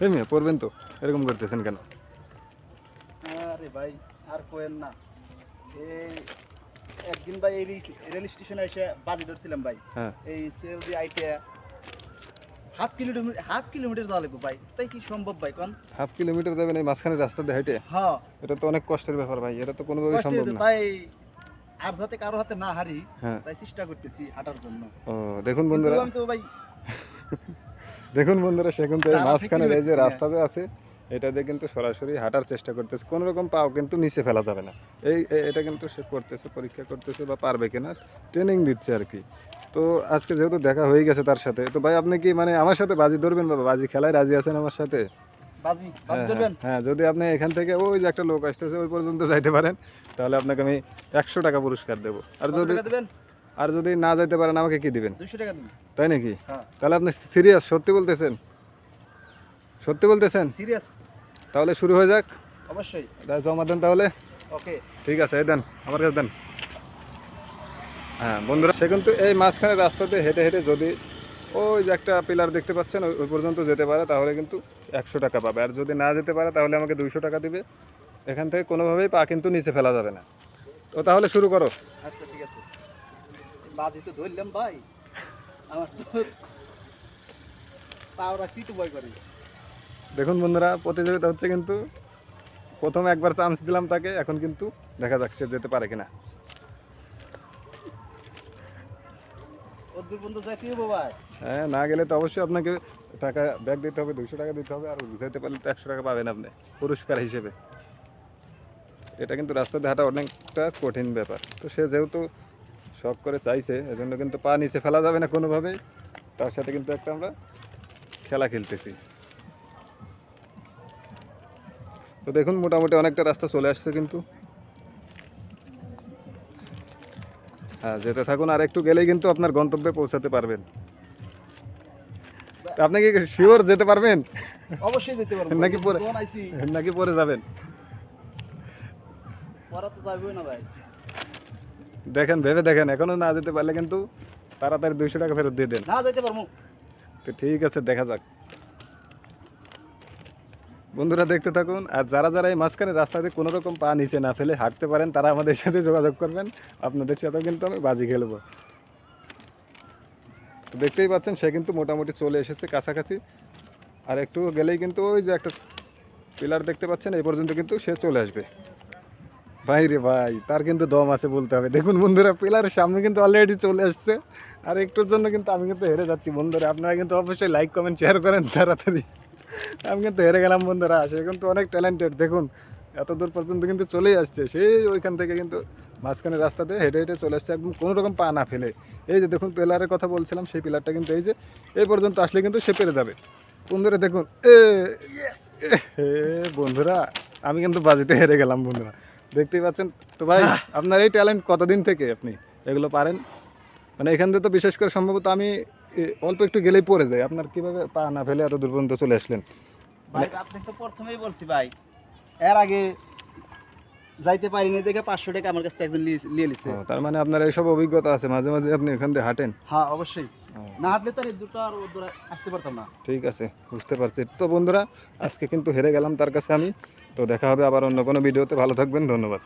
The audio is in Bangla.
এই মেয়ে পড়বেন তো, এরকম করতেছেন কেন? আরে ভাই আর কোয়েন না, এই একদিন ভাই এই রেল স্টেশনে এসে বাজি ধরছিলাম ভাই। হ্যাঁ, এই সেলফি আইটে হাফ কিলোমিটার যাওয়া লাগবে ভাই, তাই কি সম্ভব ভাই কোন? হাফ কিলোমিটার যাবেন এই মাঝখানে রাস্তা দিয়ে হেঁটে? হ্যাঁ এটা তো অনেক কষ্টের ব্যাপার ভাই, এটা তো কোনোভাবেই কষ্ট সম্ভব হয়েছে, না। তাই আর যাতে কারো হাতে না হারি হ্যাঁ। তাই চেষ্টা করতেছি হাঁটার জন্য। ও দেখুন কিন্তু বন্ধুরা, আমি তো ভাই দেখুন বন্ধুরা, সে কিন্তু এই দাঁড়া মাঝখানের থেকেই এই যে হচ্ছে না। রাস্তা যে আছে, এটা দিয়ে কিন্তু সরাসরি হাঁটার চেষ্টা করতেছে, কোনো রকম পাও কিন্তু নিচে ফেলা যাবে না। এটা কিন্তু সে করতেছে, পরীক্ষা করতেছে বা পারবে কিনা ট্রেনিং দিচ্ছে আর কি। তো আজকে যেহেতু দেখা হয়ে গেছে তার সাথে, তো ভাই আপনি কি মানে আমার সাথে বাজি ধরবেন বাবা? বাজি খেলায় রাজি আছেন আমার সাথে? বাজি বাজি হ্যাঁ, ধরবেন? হ্যাঁ, যদি আপনি এখান থেকে ওই যে একটা লোক আসতেছে ওই পর্যন্ত যাইতে পারেন, তাহলে আপনাকে আমি 100 টাকা পুরস্কার দেবো। আর কত যদি টাকা দিবেন? না যাইতে পারেন আমাকে কি দিবেন? 200 টাকা দিবেন। তাই নাকি? হ্যাঁ তাহলে আপনি সিরিয়াস, সত্যি বলতেছেন? সত্যি বলতেছেন? সিরিয়াস, তাহলে শুরু হয়ে যাক। অবশ্যই। জমা দেন তাহলে। ওকে ঠিক আছে, এই দেন, আমার কাছে দেন। হ্যাঁ বন্ধুরা, সে কিন্তু এই মাঝখানে রাস্তাতে হেঁটে হেঁটে যদি ওই যে একটা পিলার দেখতে পাচ্ছেন ওই পর্যন্ত যেতে পারে, তাহলে কিন্তু 100 টাকা পাবে। আর যদি না যেতে পারে তাহলে আমাকে 200 টাকা দিবে। এখান থেকে কোনোভাবেই পা কিন্তু নিচে ফেলা যাবে না। তো তাহলে শুরু করো। আচ্ছা ঠিক আছে, বাজি তো ধরলাম ভাই, আমার তো পাও রাখতে একটু ভয় করি। দেখুন বন্ধুরা, প্রতিযোগিতা হচ্ছে কিন্তু। প্রথমে একবার চান্স দিলাম তাকে, এখন কিন্তু দেখা যাক সে যেতে পারে কিনা। অদূর পর্যন্ত যাইতে হবে ভাই। হ্যাঁ, না গেলে তো অবশ্যই আপনাকে টাকা ব্যাক দিতে হবে, 200 টাকা দিতে হবে। আর যেতে পারলে তো 100 টাকা পাবেন আপনি পুরস্কার হিসেবে। এটা কিন্তু রাস্তাতে হাঁটা অনেকটা কঠিন ব্যাপার। তো সে যেহেতু শখ করে চাইছে, এজন্য কিন্তু পা নিচে ফেলা যাবে না কোনোভাবেই। তার সাথে কিন্তু একটা আমরা খেলা খেলতেছি। তো দেখুন, মোটামুটি অনেকটা রাস্তা চলে আসছে কিন্তু। হ্যাঁ, যেতে থাকুন, আর একটু গেলেই কিন্তু আপনার গন্তব্যে পৌঁছাতে পারবেন। তো আপনি কি শিওর যেতে পারবেন? অবশ্যই যেতে পারবো নাকি পরে যখন আইছি নাকি পরে যাবেন? পড়া তো যাবেই না ভাই। দেখেন, ভেবে দেখেন, এখনো না যেতে পারলে কিন্তু তাড়াতাড়ি 200 টাকা ফেরত দিয়ে দেন। না যাইতে পারবো। তো ঠিক আছে, দেখা যাক। বন্ধুরা দেখতে থাকুন। আর যারা যারা এই মাঝখানে রাস্তাতে কোনো রকম পা নিচে না ফেলে হাঁটতে পারেন, তারা আমাদের সাথে যোগাযোগ করবেন। আপনাদের সাথেও কিন্তু আমি বাজি খেলবো। তো দেখতেই পাচ্ছেন, সে কিন্তু মোটামুটি চলে এসেছে কাছাকাছি। আর একটু গেলেই কিন্তু ওই যে একটা পিলার দেখতে পাচ্ছেন, এই পর্যন্ত কিন্তু সে চলে আসবে। ভাই রে ভাই, তার কিন্তু দম আছে বলতে হবে। দেখুন বন্ধুরা, পিলারের সামনে কিন্তু অলরেডি চলে আসছে। আর একটুর জন্য কিন্তু আমি কিন্তু হেরে যাচ্ছি বন্ধুরা। আপনারা কিন্তু অবশ্যই লাইক কমেন্ট শেয়ার করেন তাড়াতাড়ি। আমি কিন্তু হেরে গেলাম বন্ধুরা। সে কিন্তু অনেক ট্যালেন্টেড, দেখুন এত দূর পর্যন্ত কিন্তু চলেই আসছে। সেই ওইখান থেকে কিন্তু মাঝখানে রাস্তাতে হেঁটে হেঁটে চলে আসছে, একদম কোনো রকম পা না ফেলে। এই যে দেখুন, পিলারের কথা বলছিলাম, সেই পিলারটা কিন্তু এই পর্যন্ত আসলে কিন্তু সে পেরে যাবে। বন্ধুরা দেখুন, বন্ধুরা, আমি কিন্তু বাজিতে হেরে গেলাম বন্ধুরা, দেখতেই পাচ্ছেন। তো ভাই, আপনার এই ট্যালেন্ট কতদিন থেকে আপনি এগুলো পারেন? মানে এখান থেকে তো বিশেষ করে সম্ভবত আমি অল্প একটু গেলেই পড়ে যাই। আপনার কিভাবে পা না ফেলে এত দূর পর্যন্ত চলে আসলেন? ভাই আপনি তো প্রথমেই বলছি ভাই, এর আগে যাইতে পারিনি দেখে 500 টাকা আমার কাছ থেকে একজন নিয়ে নিছে। তার মানে আপনার এইসব অভিজ্ঞতা আছে, মাঝে মাঝে আপনি এখান দিয়ে হাঁটেন? হ্যাঁ অবশ্যই, না হাঁটলে তো আর এই দূরটা আর ওর দূরে আসতে পারতাম না। ঠিক আছে, বুঝতে পারছি। তো বন্ধুরা, আজকে কিন্তু হেরে গেলাম তার কাছে আমি। তো দেখা হবে আবার অন্য কোনো ভিডিওতে। ভালো থাকবেন, ধন্যবাদ।